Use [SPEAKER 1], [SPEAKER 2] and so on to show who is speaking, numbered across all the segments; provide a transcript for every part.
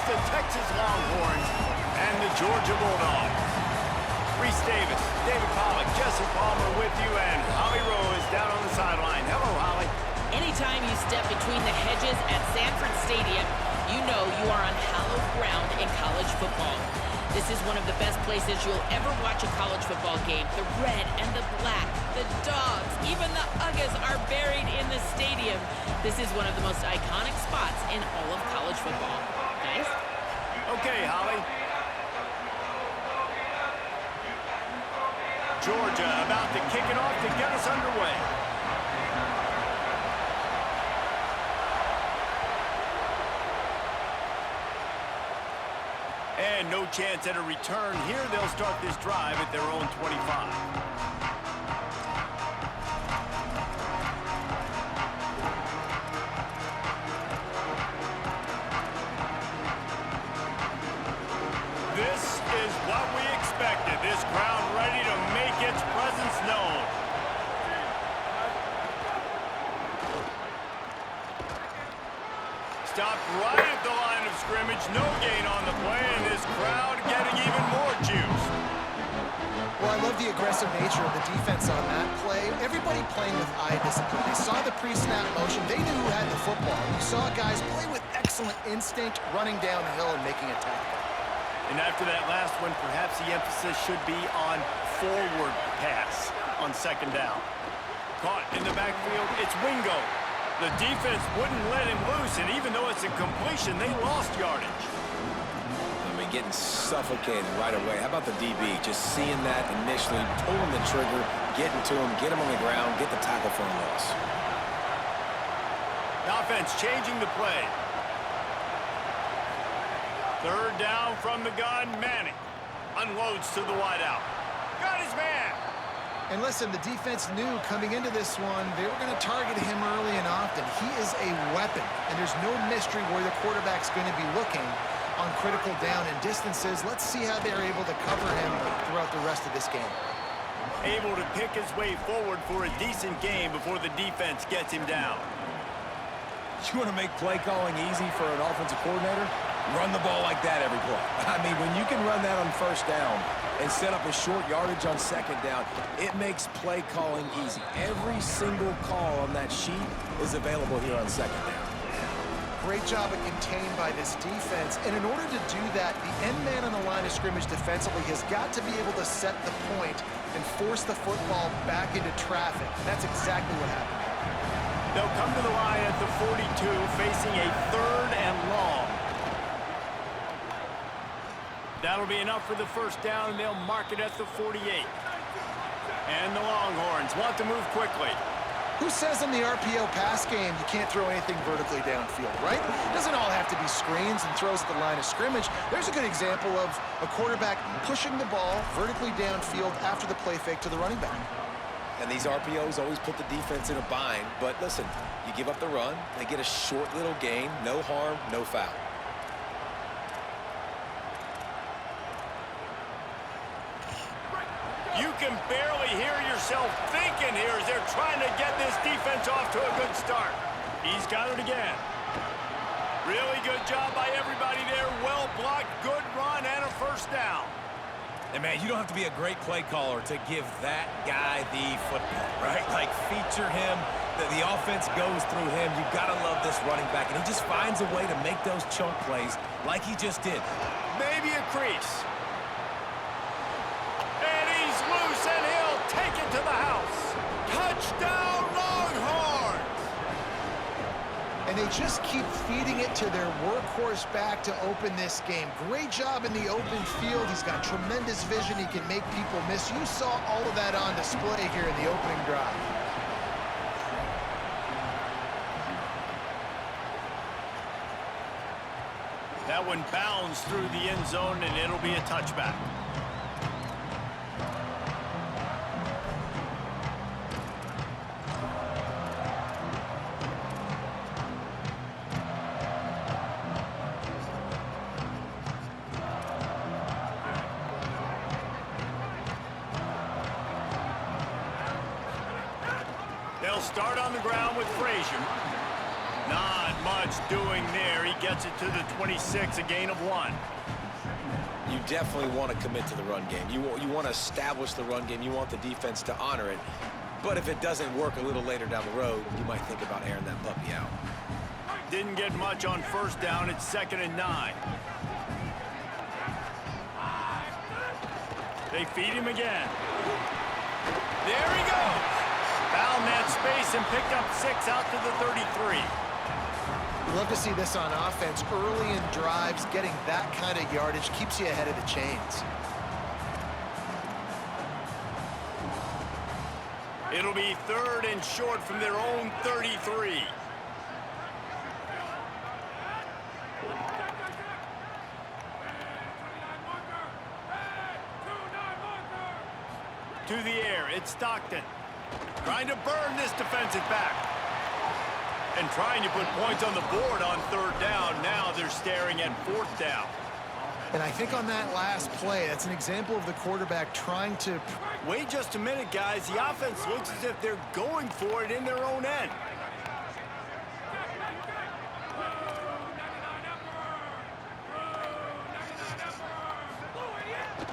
[SPEAKER 1] the Texas Longhorns and the Georgia Bulldogs. Reese Davis, David Pollack, Jesse Palmer with you, and Holly Rowe is down on the sideline. Hello, Holly.
[SPEAKER 2] Anytime you step between the hedges at Sanford Stadium, you know you are on hallowed ground in college football. This is one of the best places you'll ever watch a college football game. The red and the black, the dogs, even the Uggas are buried in the stadium. This is one of the most iconic spots in all of college football. Guys?
[SPEAKER 1] Okay, Holly. Georgia about to kick it off to get us underway. And no chance at a return here. They'll start this drive at their own 25. This is what we expected. This crowd ready to make its presence known. Stopped right at the line of scrimmage. No gain on the play, and this crowd getting even more juice.
[SPEAKER 3] Well, I love the aggressive nature of the defense on that play. Everybody playing with eye discipline. They saw the pre-snap motion. They knew who had the football. You saw guys play with excellent instinct, running down the hill and making a tackle.
[SPEAKER 1] And after that last one, perhaps the emphasis should be on forward pass on second down. Caught in the backfield, it's Wingo. The defense wouldn't let him loose, and even though it's a completion, they lost yardage.
[SPEAKER 4] I mean, getting suffocated right away. How about the DB? Just seeing that initially, pulling the trigger, getting to him, get him on the ground, get the tackle for a loss.
[SPEAKER 1] The offense changing the play. Third down from the gun, Manning. Unloads to the wideout. Got his man.
[SPEAKER 3] And listen, the defense knew coming into this one, they were going to target him early and often. He is a weapon, and there's no mystery where the quarterback's going to be looking on critical down and distances. Let's see how they're able to cover him throughout the rest of this game.
[SPEAKER 1] Able to pick his way forward for a decent game before the defense gets him down.
[SPEAKER 4] You want to make play calling easy for an offensive coordinator? Run the ball like that every play. I mean, when you can run that on first down and set up a short yardage on second down, it makes play calling easy. Every single call on that sheet is available here on second down.
[SPEAKER 3] Great job of contained by this defense. And in order to do that, the end man on the line of scrimmage defensively has got to be able to set the point and force the football back into traffic. And that's exactly what happened.
[SPEAKER 1] They'll come to the line at the 42, facing a third and long. That'll be enough for the first down, and they'll mark it at the 48. And the Longhorns want to move quickly.
[SPEAKER 3] Who says in the RPO pass game you can't throw anything vertically downfield, right? It doesn't all have to be screens and throws at the line of scrimmage. There's a good example of a quarterback pushing the ball vertically downfield after the play fake to the running back.
[SPEAKER 4] And these RPOs always put the defense in a bind. But listen, you give up the run, they get a short little gain, no harm, no foul.
[SPEAKER 1] You can barely hear yourself thinking here as they're trying to get this defense off to a good start. He's got it again. Really good job by everybody there. Well blocked, good run, and a first down.
[SPEAKER 5] And, man, you don't have to be a great play caller to give that guy the football, right? Like, feature him. The offense goes through him. You've got to love this running back. And he just finds a way to make those chunk plays like he just did.
[SPEAKER 1] Maybe a crease. And he's loose, and he'll take it to the house. Touchdown, Longhorns!
[SPEAKER 3] And they just keep feeding it to their workhorse back to open this game. Great job in the open field. He's got tremendous vision. He can make people miss. You saw all of that on display here in the opening drive.
[SPEAKER 1] That one bounds through the end zone, and it'll be a touchback. They'll start on the ground with Frazier. Not much much doing there. He gets it to the 26, a gain of 1.
[SPEAKER 4] You definitely want to commit to the run game. You want to establish the run game. You want the defense to honor it. But if it doesn't work a little later down the road, you might think about airing that puppy out.
[SPEAKER 1] Didn't get much on first down. It's 2nd and 9. They feed him again. There he goes. Found that space and picked up 6 out to the 33.
[SPEAKER 3] You love to see this on offense. Early in drives, getting that kind of yardage keeps you ahead of the chains.
[SPEAKER 1] It'll be 3rd and short from their own 33. To the air, it's Stockton. Trying to burn this defensive back. And trying to put points on the board on 3rd down. Now they're staring at 4th down.
[SPEAKER 3] And I think on that last play, that's an example of the quarterback trying to...
[SPEAKER 1] Wait just a minute, guys. The offense looks as if they're going for it in their own end.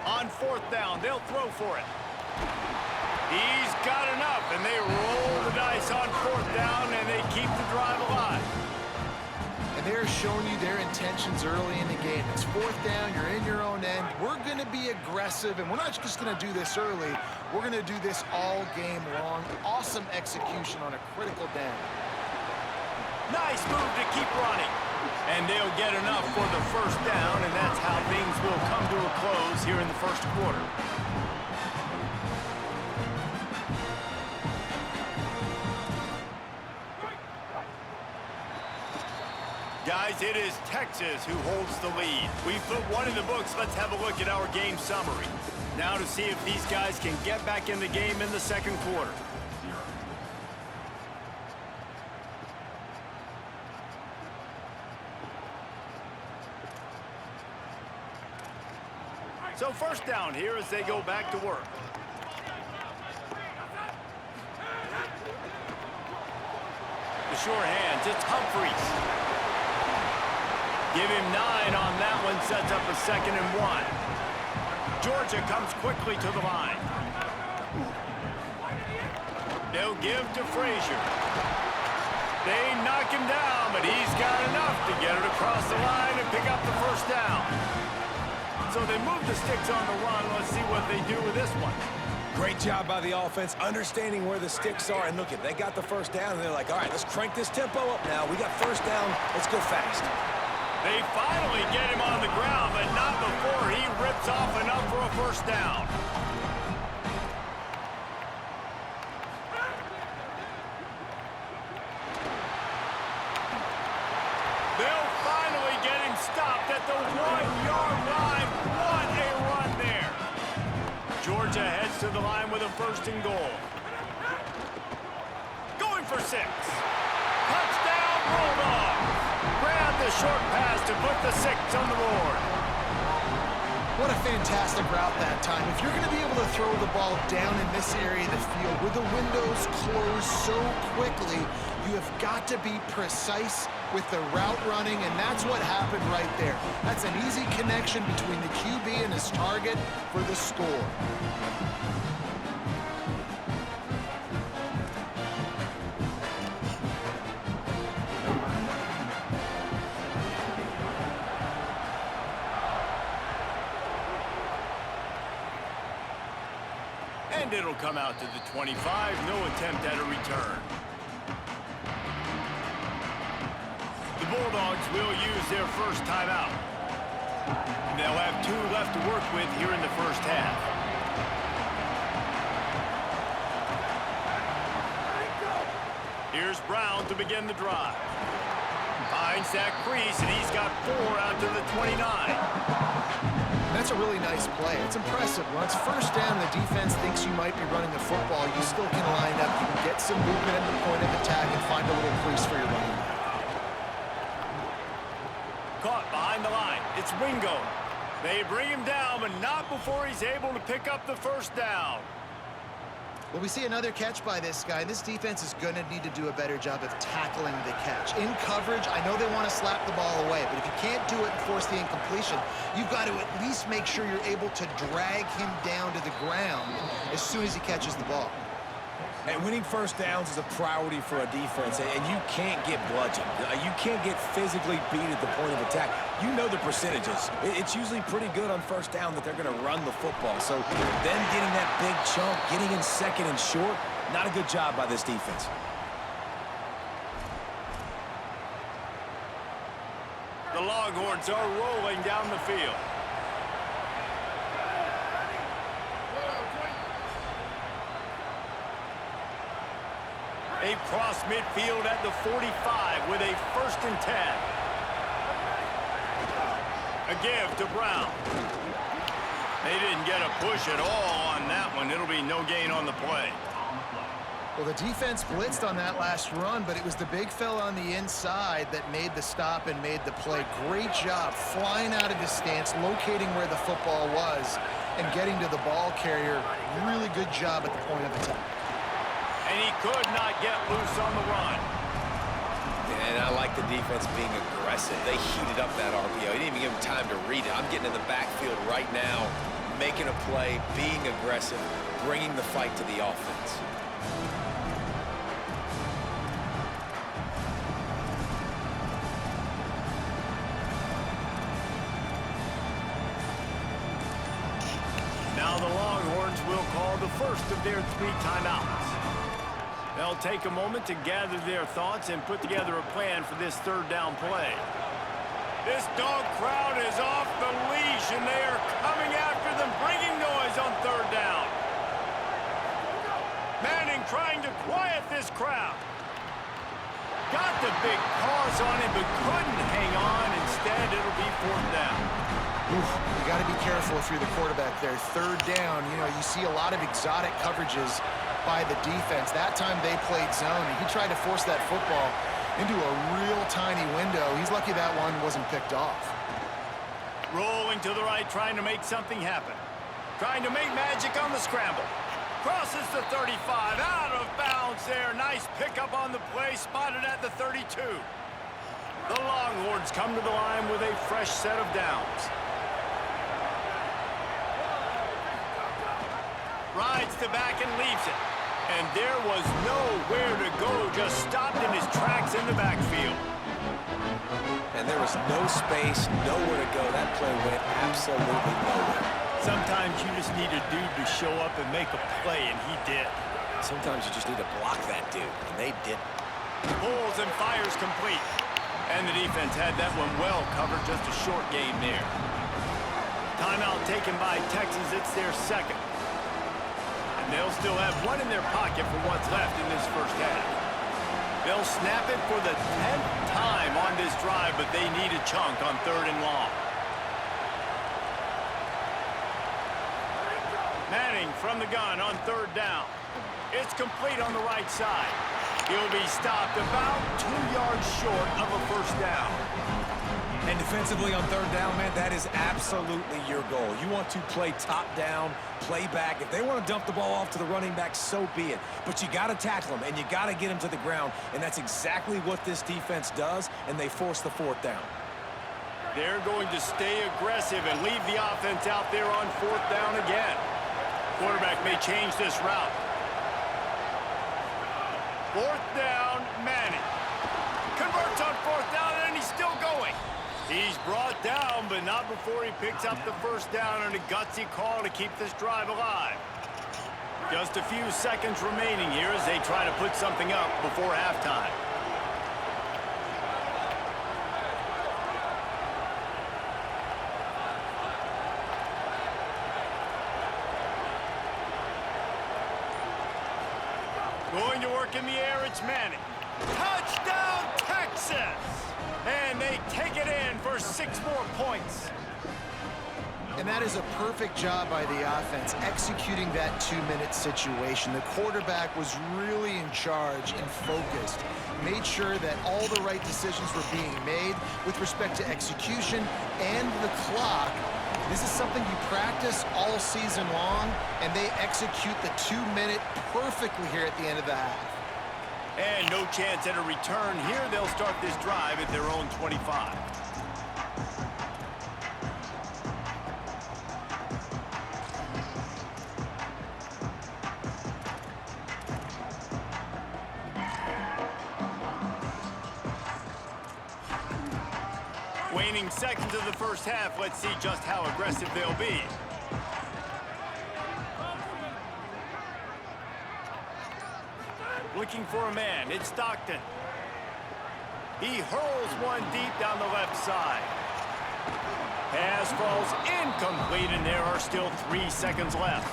[SPEAKER 1] On 4th down, they'll throw for it. He's got enough, and they roll the dice on 4th down, and they keep the drive alive.
[SPEAKER 3] And they're showing you their intentions early in the game. It's 4th down, you're in your own end. We're going to be aggressive, and we're not just going to do this early. We're going to do this all game long. Awesome execution on a critical down.
[SPEAKER 1] Nice move to keep running. And they'll get enough for the 1st down, and that's how things will come to a close here in the 1st quarter. Guys, it is Texas who holds the lead. We've put 1 in the books. Let's have a look at our game summary. Now to see if these guys can get back in the game in the 2nd quarter. So 1st down here as they go back to work. The sure hands, it's Humphreys. Give him 9 on that one, sets up a 2nd and 1. Georgia comes quickly to the line. They'll give to Frazier. They knock him down, but he's got enough to get it across the line and pick up the 1st down. So they move the sticks on the run. Let's see what they do with this one.
[SPEAKER 4] Great job by the offense, understanding where the sticks are. And look, they got the 1st down, and they're like, all right, let's crank this tempo up now. We got 1st down. Let's go fast.
[SPEAKER 1] They finally get him on the ground, but not before he rips off enough for a 1st down. They'll finally get him stopped at the 1-yard line. What a run there. Georgia heads to the line with a 1st and goal. Going for 6. Touchdown, Bulldogs. Grab the short pass to put the 6 on the board.
[SPEAKER 3] What a fantastic route that time. If you're going to be able to throw the ball down in this area of the field with the windows closed so quickly, you have got to be precise with the route running, and that's what happened right there. That's an easy connection between the QB and his target for the score.
[SPEAKER 1] And it'll come out to the 25. No attempt at a return. The Bulldogs will use their 1st timeout. They'll have 2 left to work with here in the 1st half. Here's Brown to begin the drive. Finds that crease, and he's got 4 out to the 29.
[SPEAKER 3] That's a really nice play. It's impressive. When it's 1st down, the defense thinks you might be running the football. You still can line up. You can get some movement at the point of attack and find a little crease for your running back.
[SPEAKER 1] Caught behind the line. It's Wingo. They bring him down, but not before he's able to pick up the 1st down.
[SPEAKER 3] Well, we see another catch by this guy. This defense is going to need to do a better job of tackling the catch. In coverage, I know they want to slap the ball away, but if you can't do it and force the incompletion, you've got to at least make sure you're able to drag him down to the ground as soon as he catches the ball.
[SPEAKER 4] And winning first downs is a priority for a defense, and you can't get bludgeoned. You can't get physically beat at the point of attack. You know the percentages. It's usually pretty good on first down that they're going to run the football. So them getting that big chunk, getting in second and short, not a good job by this defense.
[SPEAKER 1] The Longhorns are rolling down the field. They cross midfield at the 45 with a 1st and 10. A give to Brown. They didn't get a push at all on that one. It'll be no gain on the play.
[SPEAKER 3] Well, the defense blitzed on that last run, but it was the big fella on the inside that made the stop and made the play. Great job flying out of his stance, locating where the football was, and getting to the ball carrier. Really good job at the point of attack.
[SPEAKER 1] And he could not get loose on the run.
[SPEAKER 4] And I like the defense being aggressive. They heated up that RPO. He didn't even give him time to read it. I'm getting in the backfield right now, making a play, being aggressive, bringing the fight to the offense.
[SPEAKER 1] Now the Longhorns will call the first of their 3 timeouts. They'll take a moment to gather their thoughts and put together a plan for this 3rd down play. This dog crowd is off the leash, and they are coming after them, bringing noise on 3rd down. Manning trying to quiet this crowd. Got the big paws on it, but couldn't hang on. Instead, it'll be 4th down.
[SPEAKER 3] Oof, you got to be careful if you're the quarterback there. 3rd down, you know, you see a lot of exotic coverages by the defense. That time they played zone, and he tried to force that football into a real tiny window. He's lucky that one wasn't picked off.
[SPEAKER 1] Rolling to the right, trying to make something happen. Trying to make magic on the scramble. Crosses the 35, out of bounds there. Nice pickup on the play, spotted at the 32. The Longhorns come to the line with a fresh set of downs. Rides the back and leaves it. And there was nowhere to go, just stopped in his tracks in the backfield.
[SPEAKER 4] And there was no space, nowhere to go. That play went absolutely nowhere.
[SPEAKER 1] Sometimes you just need a dude to show up and make a play, and he did.
[SPEAKER 4] Sometimes you just need to block that dude, and they didn't.
[SPEAKER 1] Pulls and fires complete. And the defense had that one well covered, just a short gain there. Timeout taken by Texas, it's their 2nd. And they'll still have one in their pocket for what's left in this 1st half. They'll snap it for the 10th time on this drive, but they need a chunk on 3rd and long. Manning from the gun on 3rd down. It's complete on the right side. He'll be stopped about 2 yards short of a 1st down.
[SPEAKER 4] And defensively on 3rd down, man, that is absolutely your goal. You want to play top down, play back. If they want to dump the ball off to the running back, so be it. But you got to tackle them, and you got to get them to the ground. And that's exactly what this defense does, and they force the 4th down.
[SPEAKER 1] They're going to stay aggressive and leave the offense out there on 4th down again. Quarterback may change this route. 4th down, Manning. Converts on 4th down, and he's still going. He's brought down, but not before he picks up the 1st down and a gutsy call to keep this drive alive. Just a few seconds remaining here as they try to put something up before halftime. Going to work in the air, it's Manning. Touchdown, Texas! And they take it in for 6 more points.
[SPEAKER 3] And that is a perfect job by the offense, executing that 2-minute situation. The quarterback was really in charge and focused. Made sure that all the right decisions were being made with respect to execution and the clock. This is something you practice all season long, and they execute the 2-minute perfectly here at the end of the half.
[SPEAKER 1] And no chance at a return here. They'll start this drive at their own 25. Waning seconds of the first half. Let's see just how aggressive they'll be. Looking for a man. It's Stockton. He hurls one deep down the left side. Pass falls incomplete, and there are still 3 seconds left.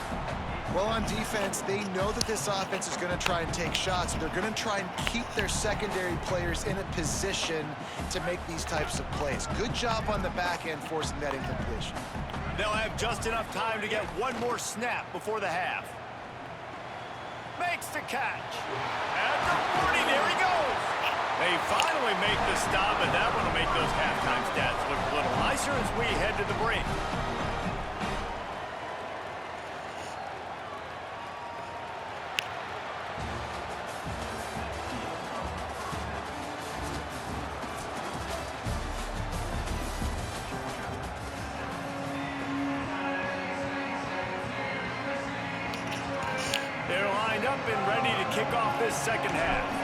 [SPEAKER 3] Well, on defense, they know that this offense is going to try and take shots. They're going to try and keep their secondary players in a position to make these types of plays. Good job on the back end forcing that incompletion.
[SPEAKER 1] They'll have just enough time to get one more snap before the half. Makes the catch. At the 40, there he goes. They finally make the stop, and that one will make those halftime stats look a little nicer as we head to the break. They're lined up and ready to kick off this second half.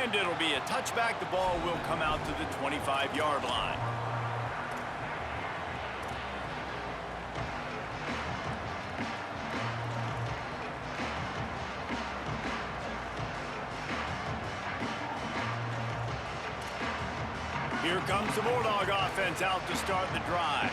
[SPEAKER 1] And it'll be a touchback. The ball will come out to the 25-yard line. Here comes the Bulldog offense out to start the drive.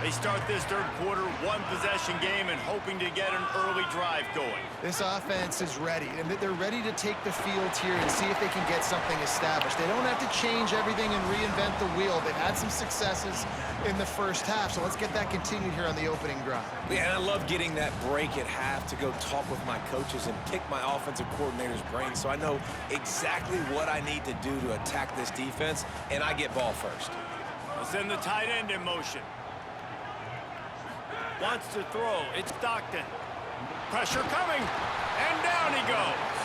[SPEAKER 1] They start this third quarter, one-possession game, and hoping to get an early drive going.
[SPEAKER 3] This offense is ready, and they're ready to take the field here and see if they can get something established. They don't have to change everything and reinvent the wheel. They've had some successes in the first half, so let's get that continued here on the opening drive.
[SPEAKER 4] Yeah, and I love getting that break at half to go talk with my coaches and pick my offensive coordinator's brain so I know exactly what I need to do to attack this defense, and I get ball first.
[SPEAKER 1] They'll send the tight end in motion. Wants to throw. It's Stockton. Pressure coming. And down he goes.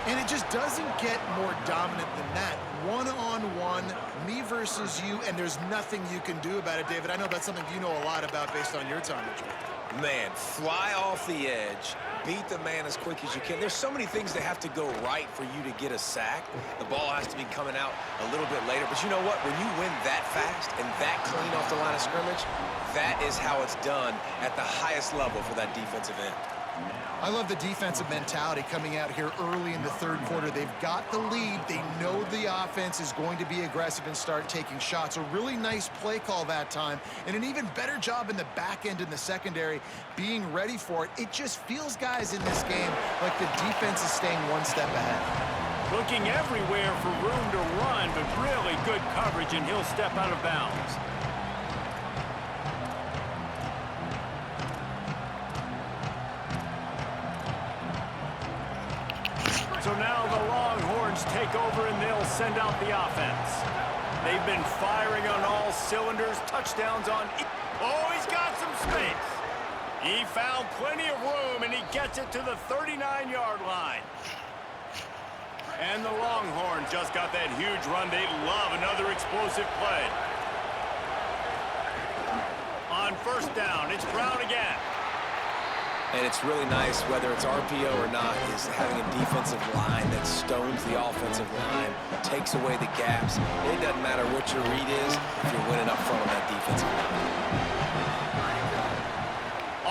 [SPEAKER 3] And it just doesn't get more dominant than that. One-on-one, me versus you, and there's nothing you can do about it, David. I know that's something you know a lot about based on your time at Georgia.
[SPEAKER 4] Man, fly off the edge, beat the man as quick as you can. There's so many things that have to go right for you to get a sack. The ball has to be coming out a little bit later. But you know what? When you win that fast and that clean off the line of scrimmage, that is how it's done at the highest level for that defensive end.
[SPEAKER 3] I love the defensive mentality coming out here early in the third quarter. They've got the lead. They know the offense is going to be aggressive and start taking shots. A really nice play call that time, and an even better job in the back end in the secondary being ready for it. It just feels, guys, in this game like the defense is staying one step ahead.
[SPEAKER 1] Looking everywhere for room to run, but really good coverage, and he'll step out of bounds. So now the Longhorns take over, and they'll send out the offense. They've been firing on all cylinders. Touchdowns on... Oh, he's got some space. He found plenty of room, and he gets it to the 39-yard line. And the Longhorns just got that huge run. They love another explosive play. On first down, it's Brown again.
[SPEAKER 4] And it's really nice, whether it's RPO or not, is having a defensive line that stones the offensive line, takes away the gaps. It doesn't matter what your read is if you're winning up front on that defensive line.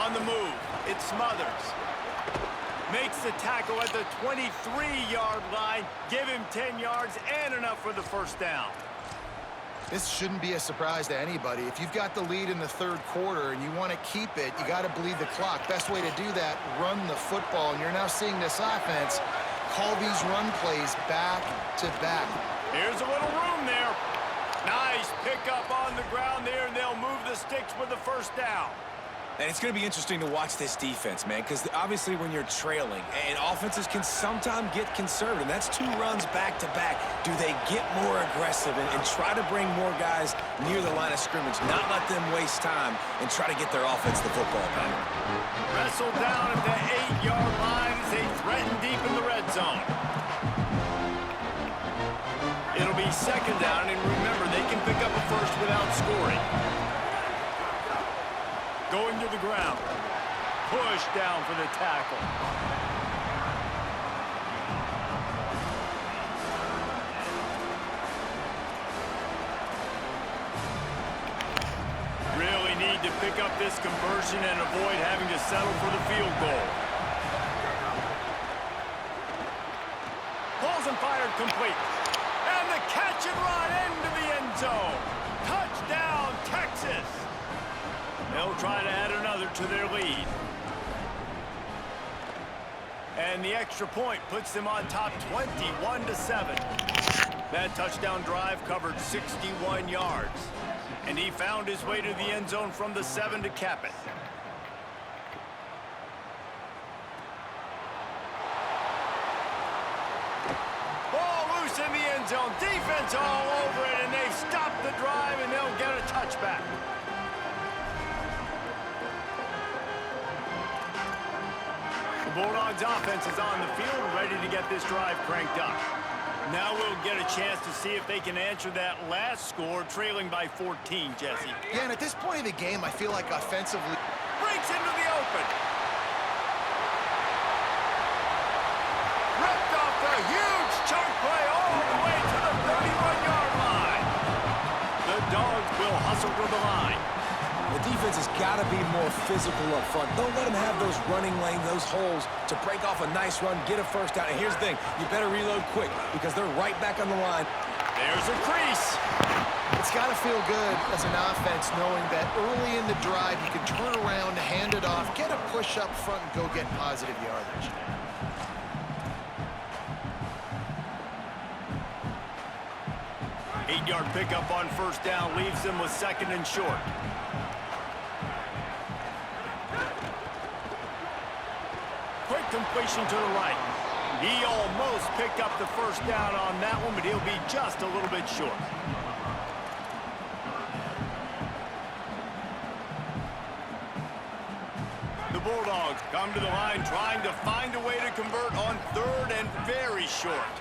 [SPEAKER 1] On the move, it's Smothers. Makes the tackle at the 23-yard line. Give him 10 yards and enough for the first down.
[SPEAKER 3] This shouldn't be a surprise to anybody. If you've got the lead in the third quarter and you want to keep it, you got to bleed the clock. Best way to do that, run the football. And you're now seeing this offense call these run plays back to back.
[SPEAKER 1] Here's a little room there. Nice pickup on the ground there, and they'll move the sticks with the first down.
[SPEAKER 4] And it's going to be interesting to watch this defense, man, because obviously when you're trailing, and offenses can sometimes get conservative. That's 2 runs back-to-back. Do they get more aggressive and try to bring more guys near the line of scrimmage, not let them waste time, and try to get their offense the football back?
[SPEAKER 1] Wrestled down at the 8-yard line as they threaten deep in the red zone. It'll be second down, and remember, they can pick up a first without scoring. Going to the ground. Push down for the tackle. Really need to pick up this conversion and avoid having to settle for the field goal. Pulls and fired complete. And the catch and run into the end zone. Touchdown, Texas. They'll try to add another to their lead. And the extra point puts them on top 21-7. That touchdown drive covered 61 yards. And he found his way to the end zone from the 7 to cap it. Ball loose in the end zone. Defense all over it, and they've stopped the drive, and they'll get a touchback. The Bulldogs offense is on the field, ready to get this drive cranked up. Now we'll get a chance to see if they can answer that last score, trailing by 14, Jesse.
[SPEAKER 3] Yeah, and at this point of the game, I feel like offensively...
[SPEAKER 1] Breaks into the open. Ripped off the huge chunk play all the way to the 31-yard line. The Dogs will hustle to the line.
[SPEAKER 4] The defense has got to be more physical up front. Don't let them have those running lanes, those holes to break off a nice run, get a first down. And here's the thing, you better reload quick because they're right back on the line.
[SPEAKER 1] There's a crease.
[SPEAKER 3] It's got to feel good as an offense knowing that early in the drive you can turn around, hand it off, get a push up front, and go get positive yardage.
[SPEAKER 1] Eight-yard pickup on first down leaves them with second and short. Quick completion to the right. He almost picked up the first down on that one, but he'll be just a little bit short. The Bulldogs come to the line trying to find a way to convert on third and very short.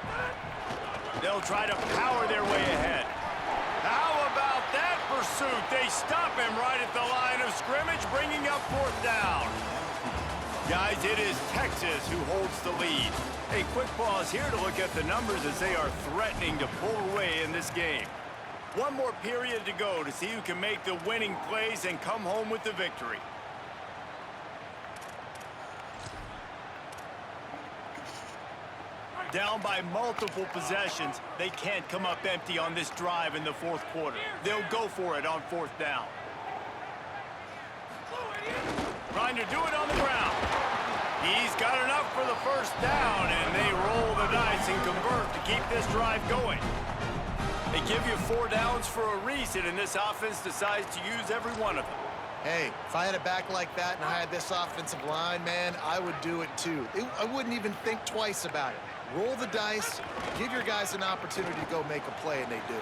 [SPEAKER 1] They'll try to power their way ahead. How about that pursuit? They stop him right at the line of scrimmage, bringing up fourth down. Guys, it is Texas who holds the lead. A quick pause here to look at the numbers as they are threatening to pull away in this game. One more period to go to see who can make the winning plays and come home with the victory. Down by multiple possessions, they can't come up empty on this drive in the fourth quarter. They'll go for it on fourth down. Trying to do it on the ground. He's got enough for the first down, and they roll the dice and convert to keep this drive going. They give you 4 downs for a reason, and this offense decides to use every one of them.
[SPEAKER 3] Hey, if I had a back like that and I had this offensive line, man, I would do it too. I wouldn't even think twice about it. Roll the dice, give your guys an opportunity to go make a play, and they do.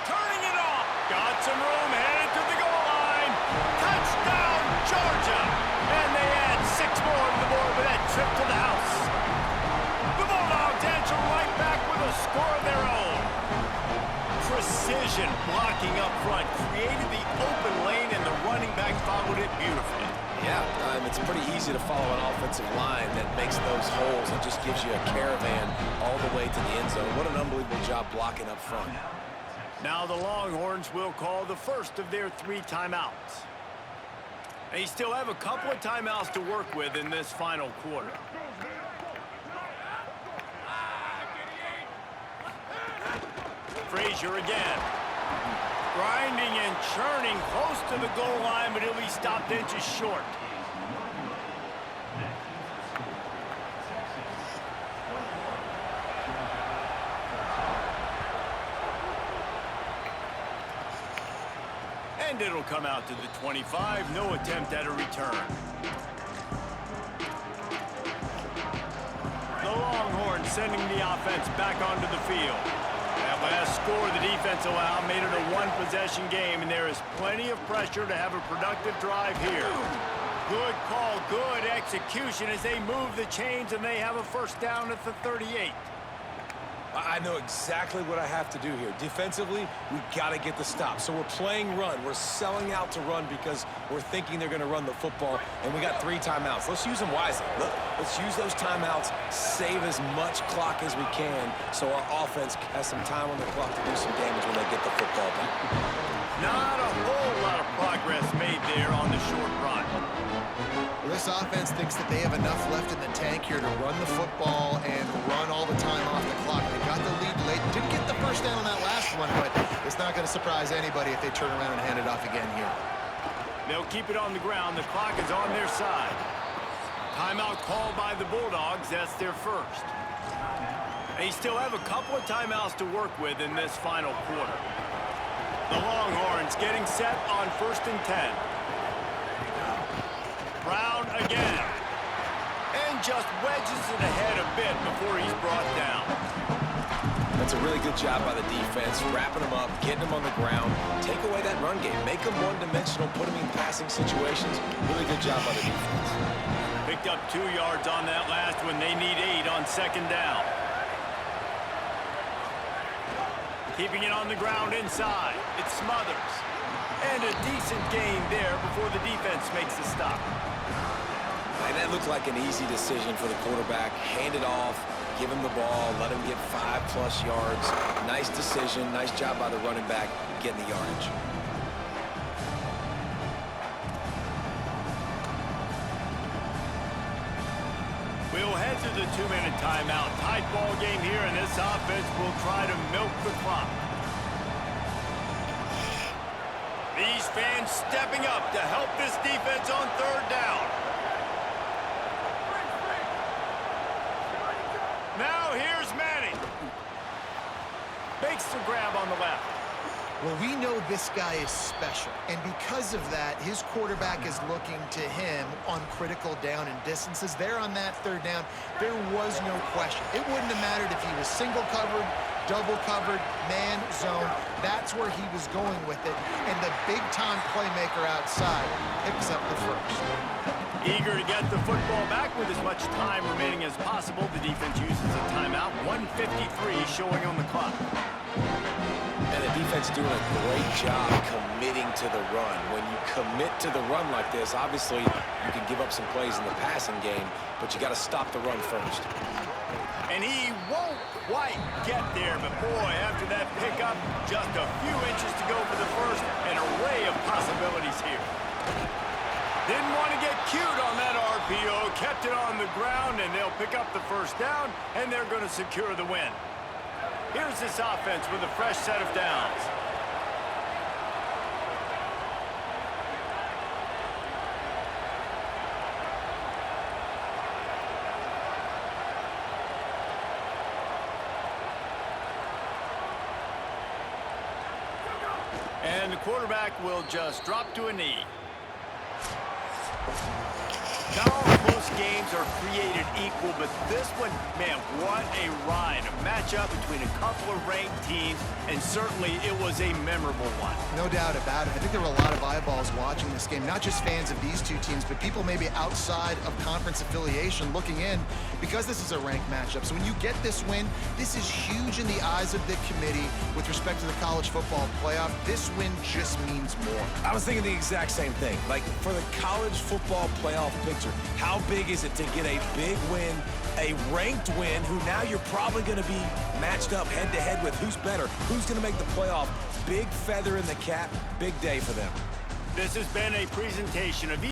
[SPEAKER 1] Turning it off. Got some room, headed to the goal line. Touchdown, Georgia. And they add 6 more to the board with that trip to the house. The Bulldogs answer right back with a score of their own. Precision blocking up front created the open lane, and the running back followed it beautifully.
[SPEAKER 4] Yeah, it's pretty easy to follow an offensive line that makes those holes and just gives you a caravan all the way to the end zone. What an unbelievable job blocking up front.
[SPEAKER 1] Now the Longhorns will call the first of their 3 timeouts. They still have a couple of timeouts to work with in this final quarter. Frazier again. Grinding and churning close to the goal line, but he'll be stopped inches short. And And it'll come out to the 25. No attempt at a return. The Longhorns sending the offense back onto the field. That last score the defense allowed made it a one-possession game, and there is plenty of pressure to have a productive drive here. Good call, good execution as they move the chains, and they have a first down at the 38.
[SPEAKER 5] I know exactly what I have to do here. Defensively, we got to get the stop. So we're playing run. We're selling out to run because we're thinking they're going to run the football, and we got 3 timeouts. Let's use them wisely. Let's use those timeouts, save as much clock as we can so our offense has some time on the clock to do some damage when they get the football back.
[SPEAKER 1] Not a whole lot of progress made there on the short run.
[SPEAKER 3] Well, this offense thinks that they have enough left in the tank here to run the football and run all the time off the clock. They got the lead late. Didn't get the first down on that last one, but it's not going to surprise anybody if they turn around and hand it off again here.
[SPEAKER 1] They'll keep it on the ground. The clock is on their side. Timeout called by the Bulldogs. That's their first. They still have a couple of timeouts to work with in this final quarter. The Longhorns getting set on 1st and 10. Brown again. And just wedges it ahead a bit before he's brought down.
[SPEAKER 4] That's a really good job by the defense, wrapping them up, getting them on the ground. Take away that run game. Make them one-dimensional, put them in passing situations. Really good job by the defense.
[SPEAKER 1] Picked up 2 yards on that last one. They need 8 on 2nd down. Keeping it on the ground inside. It's Smothers. And a decent gain there before the defense makes the stop.
[SPEAKER 4] And that looked like an easy decision for the quarterback. Hand it off, give him the ball, let him get 5+ yards. Nice decision. Nice job by the running back getting the yardage.
[SPEAKER 1] We'll head to the 2-minute timeout. Tight ball game here, and this offense will try to milk the clock. These fans stepping up to help this defense on 3rd down. Now here's Manning. Makes the grab on the left.
[SPEAKER 3] Well, we know this guy is special, and because of that, his quarterback is looking to him on critical down and distances. There on that 3rd down, there was no question. It wouldn't have mattered if he was single covered, double covered, man, zone. That's where he was going with it, and the big-time playmaker outside picks up the first.
[SPEAKER 1] Eager to get the football back with as much time remaining as possible. The defense uses a timeout. 1:53 showing on the clock.
[SPEAKER 4] And the defense doing a great job committing to the run. When you commit to the run like this, obviously you can give up some plays in the passing game, but you got to stop the run first.
[SPEAKER 1] And he won't quite get there, but boy, after that pickup, just a few inches to go for the first. An array of possibilities here. Didn't want to get cute on that RPO, kept it on the ground, and they'll pick up the first down, and they're going to secure the win. Here's this offense with a fresh set of downs. And the quarterback will just drop to a knee. Not all close games are created equal, but this one, man, what a ride. A matchup between a couple of ranked teams, and certainly it was a memorable one.
[SPEAKER 3] No doubt about it. I think there were a lot of eyeballs watching this game, not just fans of these 2 teams, but people maybe outside of conference affiliation looking in because this is a ranked matchup. So when you get this win, this is huge in the eyes of the committee with respect to the college football playoff. This win just means more.
[SPEAKER 5] I was thinking the exact same thing. Like, for the college football playoff picture, how big is it to get a big win, a ranked win, who now you're probably going to be matched up head-to-head with who's better, who's going to make the playoff. Big feather in the cap, big day for them.
[SPEAKER 1] This has been a presentation of